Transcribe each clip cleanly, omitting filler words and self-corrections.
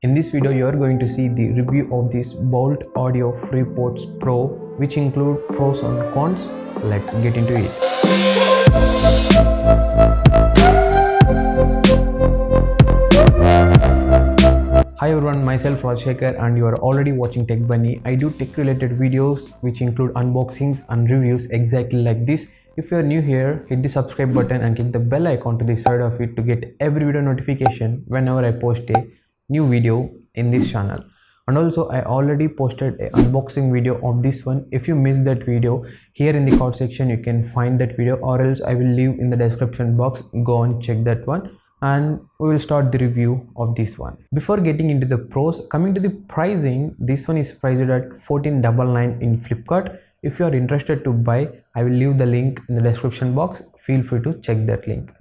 In this video, you are going to see the review of this Boult Audio Freepods Pro, which include pros and cons. Let's get into it. Hi everyone, myself Rajshekar and you are already watching Tech Bunny. I do tech related videos which include unboxings and reviews exactly like this. If you are new here, hit the subscribe button and click the bell icon to the side of it to get every video notification whenever I post a new video in this channel. And also I already posted an unboxing video of this one. If you missed that video, here in the card section you can find that video, or else I will leave in the description box. Go and check that one and we will start the review of this one. Before getting into the pros, coming to the pricing, this one is priced at $1499 in Flipkart. If you are interested to buy, I will leave the link in the description box. Feel free to check that link.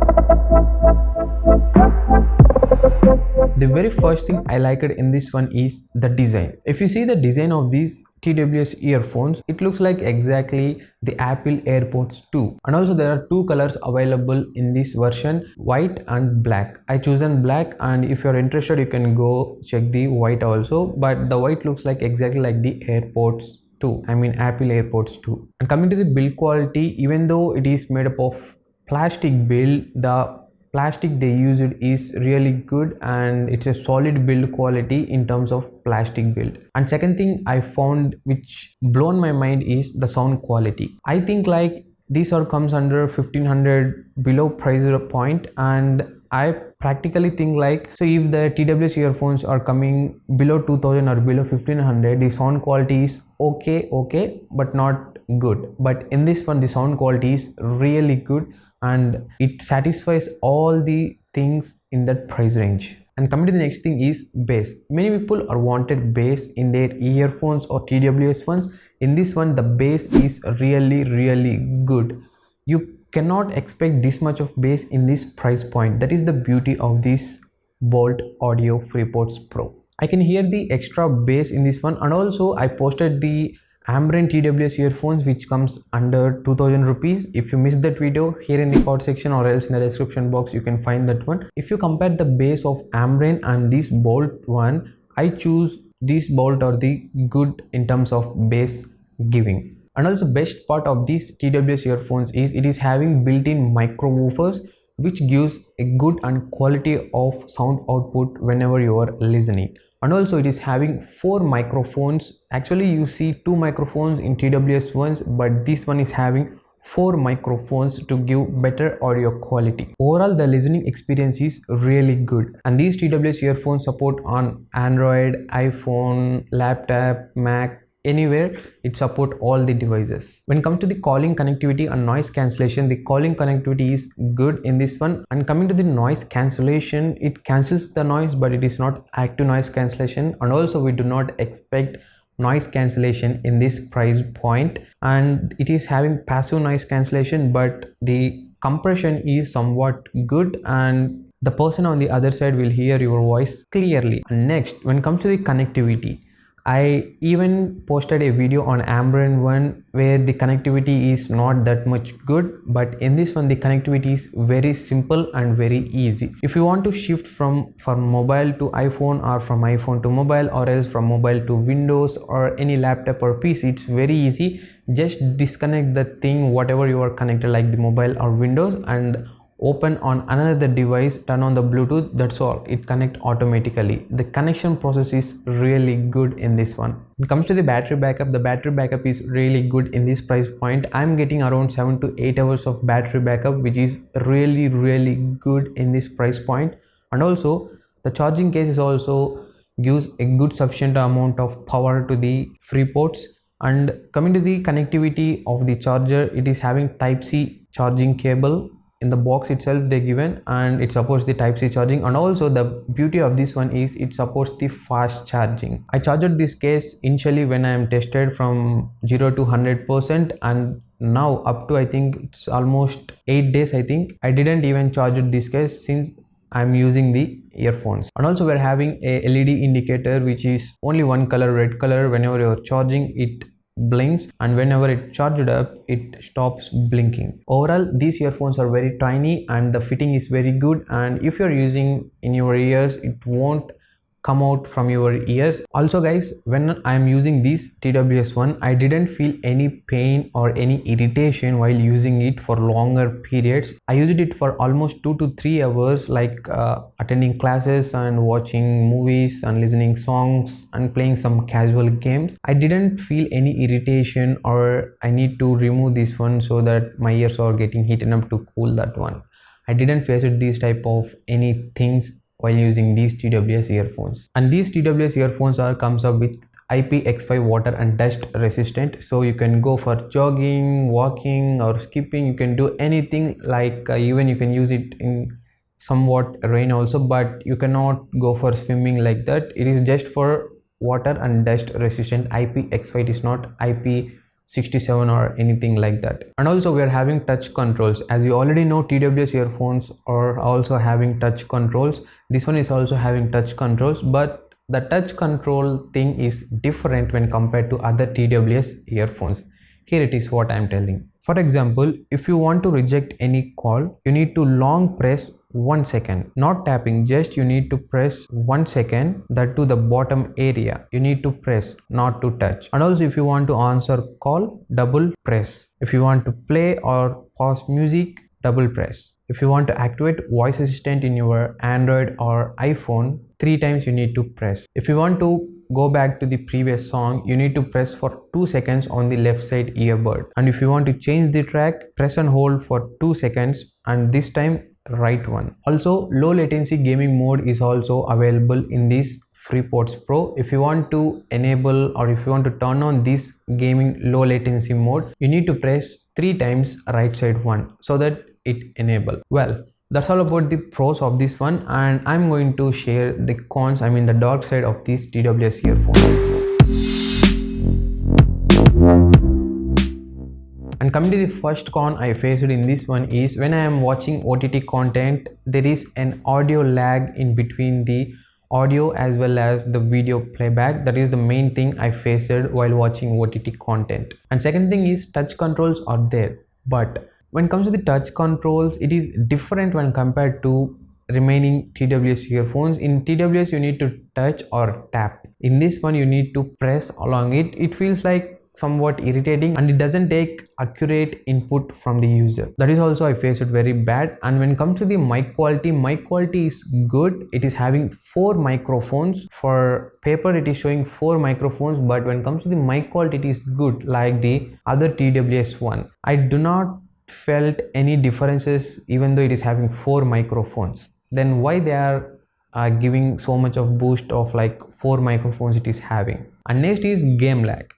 The very first thing I liked in this one is the design. If you see the design of these TWS earphones, it looks like exactly the Apple AirPods 2. And also there are two colors available in this version, white and black. I chosen black, and if you're interested you can go check the white also, but the white looks like exactly like the AirPods 2. I mean Apple AirPods 2. And coming to the build quality, even though it is made up of plastic build, the plastic they used is really good and it's a solid build quality in terms of plastic build. And second thing I found which blown my mind is the sound quality. I think like these are comes under 1500 below price point, and I practically think like, so if the TWS earphones are coming below 2000 or below 1500, the sound quality is okay but not good. But in this one the sound quality is really good and it satisfies all the things in that price range. And coming to the next thing is bass. Many people are wanted bass in their earphones or TWS ones. In this one the bass is really good. You cannot expect this much of bass in this price point. That is the beauty of this Boult Audio Freepods Pro. I can hear the extra bass in this one, and also I posted the Ambren TWS earphones which comes under 2000 rupees. If you missed that video, here in the card section or else in the description box you can find that one. If you compare the bass of Ambren and this Boult one, I choose this Boult or the good in terms of bass giving. And also best part of these TWS earphones is it is having built-in micro woofers which gives a good and quality of sound output whenever you are listening. And also it is having 4 microphones. Actually you see 2 microphones in TWS ones, but this one is having 4 microphones to give better audio quality. Overall the listening experience is really good, and these TWS earphones support on Android, iPhone, laptop, Mac, anywhere. It support all the devices. When it comes to the calling connectivity and noise cancellation, the calling connectivity is good in this one. And coming to the noise cancellation, it cancels the noise but it is not active noise cancellation, and also we do not expect noise cancellation in this price point. And it is having passive noise cancellation, but the compression is somewhat good and the person on the other side will hear your voice clearly. And next, when it comes to the connectivity, I even posted a video on Ambren one where the connectivity is not that much good, but in this one the connectivity is very simple and very easy. If you want to shift from mobile to iPhone or from iPhone to mobile or else from mobile to Windows or any laptop or PC, it's very easy. Just disconnect the thing whatever you are connected like the mobile or Windows and open on another device, turn on the Bluetooth, that's all, it connect automatically. The connection process is really good in this one. When it comes to the battery backup, the battery backup is really good in this price point. I'm getting around 7 to 8 hours of battery backup, which is really good in this price point. And also the charging case is also gives a good sufficient amount of power to the Freepods. And coming to the connectivity of the charger, it is having Type-C charging cable in the box itself they given, and it supports the Type-C charging. And also the beauty of this one is it supports the fast charging. I charged this case initially when I am tested from 0 to 100%, and now up to I think it's almost 8 days. I think I didn't even charge this case since I'm using the earphones. And also we're having a LED indicator which is only one color, red color. Whenever you're charging it blinks, and whenever it charged up it stops blinking. Overall these earphones are very tiny and the fitting is very good, and if you're using in your ears it won't come out from your ears. Also guys, when I'm using this TWS one, I didn't feel any pain or any irritation while using it for longer periods. I used it for almost 2 to 3 hours, like attending classes and watching movies and listening songs and playing some casual games. I didn't feel any irritation or I need to remove this one so that my ears are getting heated up to cool that one. I didn't face it these type of any things while using these TWS earphones. And these TWS earphones comes up with IPX5 water and dust resistant, so you can go for jogging, walking or skipping. You can do anything, like even you can use it in somewhat rain also, but you cannot go for swimming like that. It is just for water and dust resistant. IPX5, it is not IP67 or anything like that. And also we are having touch controls. As you already know, TWS earphones are also having touch controls. This one is also having touch controls, but the touch control thing is different when compared to other TWS earphones. Here it is what I am telling. For example, if you want to reject any call, you need to long press 1 second, not tapping, just you need to press 1 second, that to the bottom area you need to press, not to touch. And also if you want to answer call, double press. If you want to play or pause music, double press. If you want to activate voice assistant in your Android or iPhone, 3 times you need to press. If you want to go back to the previous song, you need to press for 2 seconds on the left side earbud. And if you want to change the track, press and hold for 2 seconds, and this time right one. Also, low latency gaming mode is also available in this FreePods Pro. If you want to enable or if you want to turn on this gaming low latency mode, you need to press 3 times right side one so that it enable. Well, that's all about the pros of this one, and I'm going to share the cons, I mean the dark side of these TWS earphones. And coming to the first con I faced in this one is when I am watching OTT content, there is an audio lag in between the audio as well as the video playback. That is the main thing I faced while watching OTT content. And second thing is touch controls are there, but when it comes to the touch controls, it is different when compared to remaining TWS earphones. In TWS you need to touch or tap. In this one you need to press along it. It feels like somewhat irritating and it doesn't take accurate input from the user. That is also I faced it very bad. And when it comes to the mic quality is good. It is having 4 microphones. For paper it is showing 4 microphones, but when it comes to the mic quality it is good like the other TWS one. I do not felt any differences even though it is having 4 microphones. Then why they are giving so much of boost of like 4 microphones it is having. And next is game lag.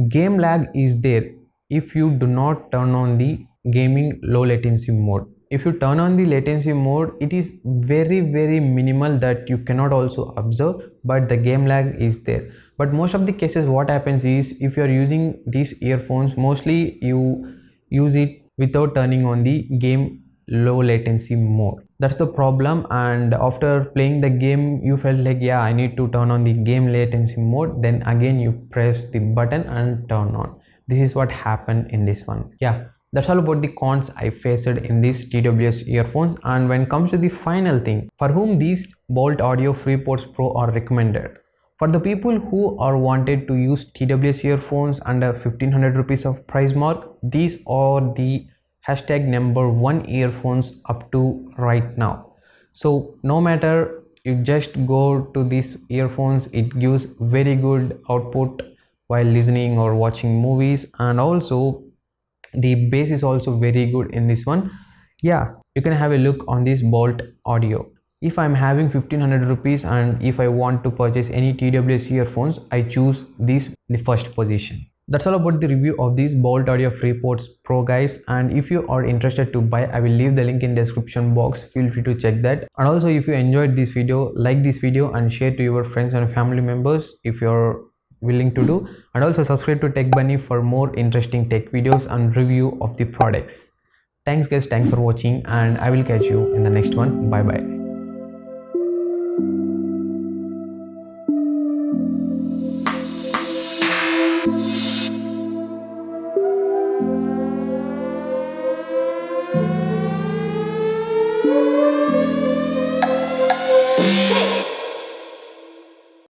Game lag is there if you do not turn on the gaming low latency mode. If you turn on the latency mode, it is very minimal that you cannot also observe, but the game lag is there. But most of the cases what happens is if you are using these earphones, mostly you use it without turning on the game low latency mode. That's the problem, and after playing the game you felt like, yeah, I need to turn on the game latency mode, then again you press the button and turn on. This is what happened in this one. Yeah, that's all about the cons I faced in these TWS earphones. And when it comes to the final thing, for whom these Boult Audio FreePods Pro are recommended. For the people who are wanted to use TWS earphones under 1500 rupees of price mark, these are the hashtag #1 earphones up to right now. So no matter, you just go to these earphones, it gives very good output while listening or watching movies, and also the bass is also very good in this one. Yeah, you can have a look on this Boult Audio. If I'm having 1500 rupees and if I want to purchase any TWS earphones, I choose this the first position. That's all about the review of these Boult Audio FreePods Pro guys, and if you are interested to buy, I will leave the link in description box. Feel free to check that. And also if you enjoyed this video, like this video and share to your friends and family members if you're willing to do, and also subscribe to Tech Bunny for more interesting tech videos and review of the products. Thanks guys, thanks for watching, and I will catch you in the next one. Bye bye.